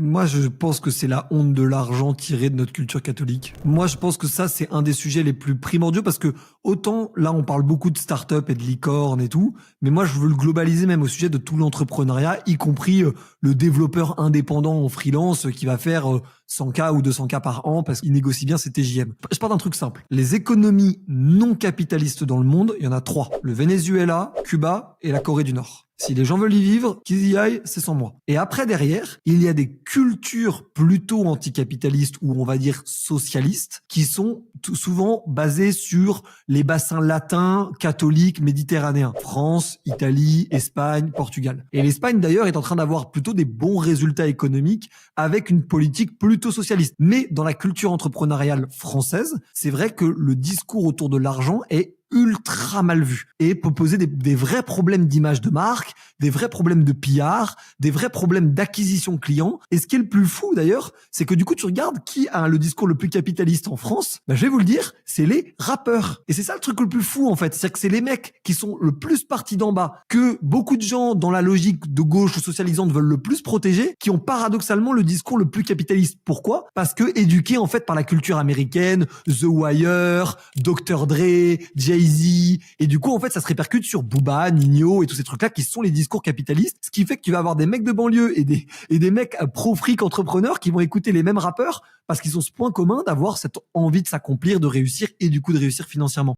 Moi, je pense que c'est la honte de l'argent tiré de notre culture catholique. Moi, je pense que ça, c'est un des sujets les plus primordiaux parce que autant là, on parle beaucoup de start-up et de licorne et tout, mais moi, je veux le globaliser même au sujet de tout l'entrepreneuriat, y compris le développeur indépendant en freelance qui va faire 100K ou 200K par an parce qu'il négocie bien ses TJM. Je parle d'un truc simple. Les économies non capitalistes dans le monde, il y en a trois. Le Venezuela, Cuba et la Corée du Nord. Si les gens veulent y vivre, qu'ils y aillent, c'est sans moi. Et après, derrière, il y a des cultures plutôt anticapitalistes ou on va dire socialistes qui sont tout souvent basées sur les bassins latins, catholiques, méditerranéens. France, Italie, Espagne, Portugal. Et l'Espagne, d'ailleurs, est en train d'avoir plutôt des bons résultats économiques avec une politique plutôt socialiste. Mais dans la culture entrepreneuriale française, c'est vrai que le discours autour de l'argent est ultra mal vu et peut poser des vrais problèmes d'image de marque, des vrais problèmes de PR, des vrais problèmes d'acquisition client. Et ce qui est le plus fou d'ailleurs, c'est que du coup tu regardes qui a le discours le plus capitaliste en France, je vais vous le dire, c'est les rappeurs. Et c'est ça le truc le plus fou en fait, c'est que c'est les mecs qui sont le plus partis d'en bas, que beaucoup de gens dans la logique de gauche ou socialisante veulent le plus protéger, qui ont paradoxalement le discours le plus capitaliste. Pourquoi ? Parce que éduqués en fait par la culture américaine, The Wire, Dr. Dre, Jay-Z, et du coup en fait ça se répercute sur Booba, Nino et tous ces trucs-là qui sont les discours capitalistes, ce qui fait que tu vas avoir des mecs de banlieue et des mecs pro-fric entrepreneurs qui vont écouter les mêmes rappeurs parce qu'ils ont ce point commun d'avoir cette envie de s'accomplir, de réussir et du coup de réussir financièrement.